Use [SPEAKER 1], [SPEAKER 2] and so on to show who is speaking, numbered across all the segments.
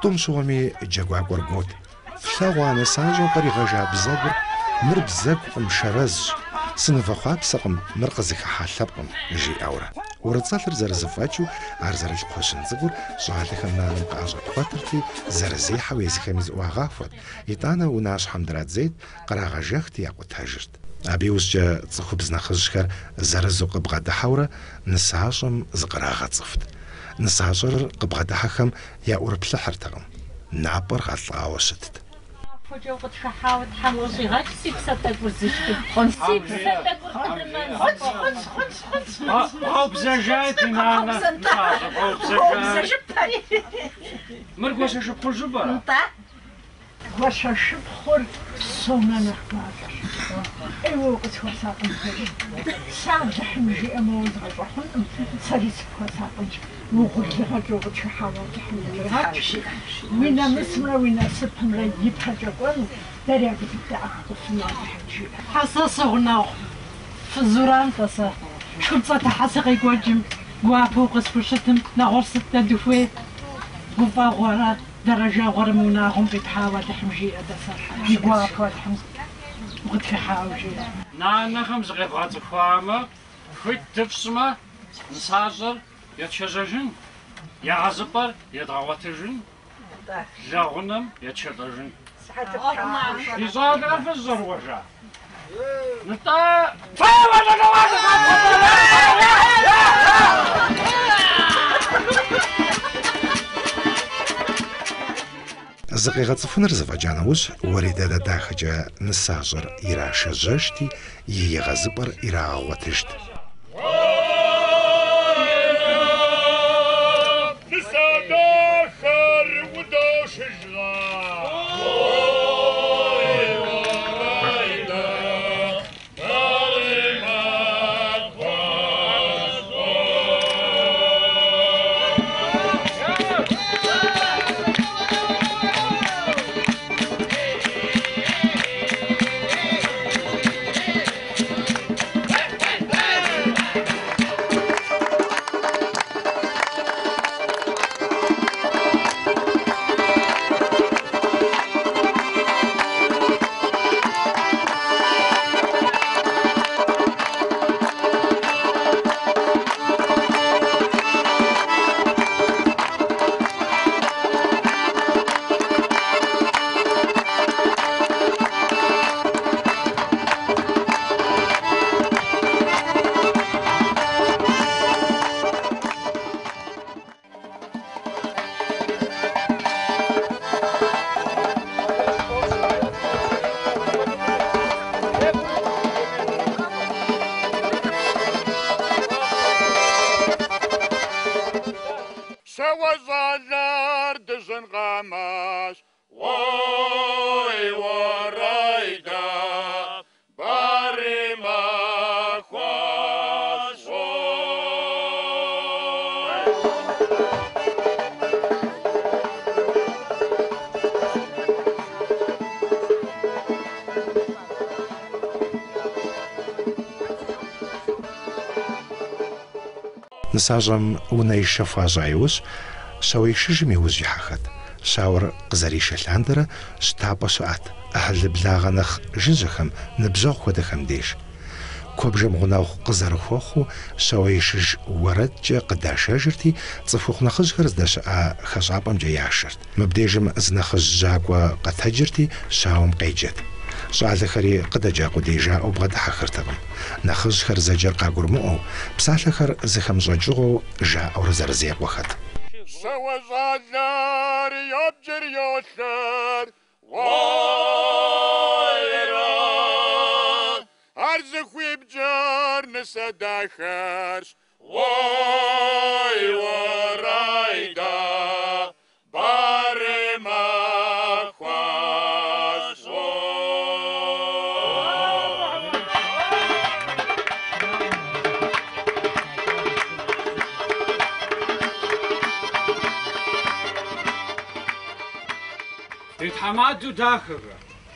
[SPEAKER 1] طمشومي جاكوا قرقوت فلاغوانا سانجو قريغا جاب زاقر مر بزاقم شرز سنفخاب سقم مرقزك حالبقم جي أورا ورتصالر زرزفاتشو عرزر القوشن زقور سوالي خمنا نمقاجة تواترتي زرزي حويزي خميز واغافت يتانا وناش حمدرات زيد قراغا جاختي ياقو تهجرت أبيوز جا تصخو بزنخزشكر زرزو قبغا حورة نساشم زقراغا تصفت نساشر قبغا حكم يا أوربلحر تغم نعبر غاطلقا وشتت
[SPEAKER 2] فجوقت حاوت حموزي غاك سيبساتك ورزشتك سيبساتك خنس
[SPEAKER 3] هاو بزاجات نانا هاو بزاجات مرقوش شبخور جبرا
[SPEAKER 2] واش شبخور صونا نحماجر ايوا وقت وساقن ساعد حمجي اموز غفحن سريس وساقن وقلت لها جوقت حاوت حمجي وينا مسمرة وينا سبهم لا يجيبها جوقن دريا بتبدأ أخطفنا حمجي حساس غناو في الزوران تصا شكون تصا حسقي قواجم قوافو قصفو شتم نغور ستة دفوي قفا غورا درجة غرموناهم بتحاول تحمجي أدسر يقوافو الحمد وقت في حاوجي
[SPEAKER 3] نانا خمس غيبات فاما فيت تفسما نسازر يتشججن يا عزبر يدعواتجن جاغنم يتشججن يزاد في الزروجة نتا
[SPEAKER 1] زقيغة صفنر زفاجانوش وريدا داخجا نساجر إرا شجشتي يغزبر إرا وتجت
[SPEAKER 4] وزالر دجن غماش وي ورايدا باري ما خواش
[SPEAKER 1] نساجم ونايشة فاجايوش شاوي شجمي وزي حخت شاور قزاريش الهندرة شتابة سؤات أهل بلاغنخ جنجخم نبزوخ ودخم ديش كوبجم غناوخ قزار خوخو شاوي شج ورد قدا شجرتي تصفوخ نخج غرز داش خشابم جاي عشرت مبديجم زنخج جاكوا قتهجرتي شاوم قيجت شعال خري قد جاقو ديجا أو بغد حخرتغم نخج خر زجر قاقر مؤو بسال خر زخم زجغو جا أو رزر زيق وخت
[SPEAKER 4] سوزالر يبجر يوثر وايرا أرزخوي بجر نسداخرش واي ورايدا باري ما خواش
[SPEAKER 3] تتحمادو داخل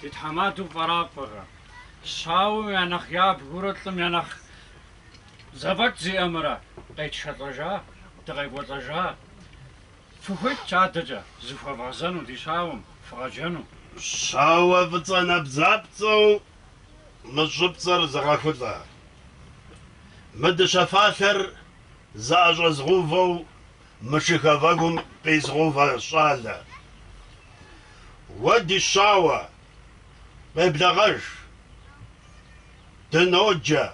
[SPEAKER 3] تتحمادو فرافغا شاو ينخ ياب غورتلم ينخ زبط زي أمرا قيت شطجا تغيب وطجا Фыхуейт чадэкӏэ зыхуэвгъэзэну ди щауэм, фыгъэджэну.
[SPEAKER 5] Щауэ фӏыцӏэ нэбдзапцӏэу мы щӏыпцӏэр зэгъэхулӏэ. Мы дыщэфалъэр зэӏэщӏэзгъэувэу мы шыхэвэгум къизгъэувэ щӏалэ. Уэ ди щауэ къеблэгъэж, дыноджэ,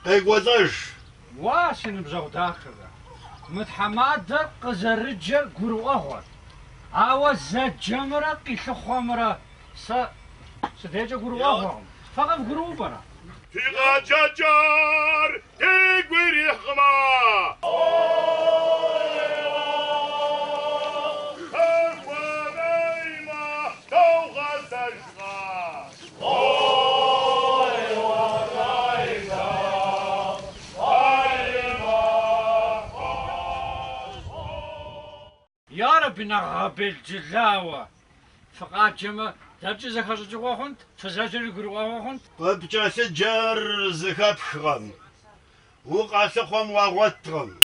[SPEAKER 5] къекӏуэлӏэж.
[SPEAKER 3] Уа си ныбжьэгъу дахэрэ, мы тхьэмадэр къызэрыджэр гурыӏуэгъуэт. Ауэ зэджэмрэ къилъыхъуэмрэ сэ сыдекӏэ гурыӏуэгъуэкъым. Факъым гурыӏуэпӏэрэ?
[SPEAKER 4] Тигъэджэджэр дегу ирихъмэ. Хэхуэреймэ тоугъэзэжмэ.
[SPEAKER 3] Ярэби нэхъ гъэбелджылауэ. Фыкъаджэмэ дэкӏэ зэхэщӏыкӏыгъуэ хъунт, фызэджэри гурыӏуэгъуэ хъунт.
[SPEAKER 5] Къыпкӏэлъыджэр зыхэпхкъым, укъалъыхъуэм уагъуэткъым.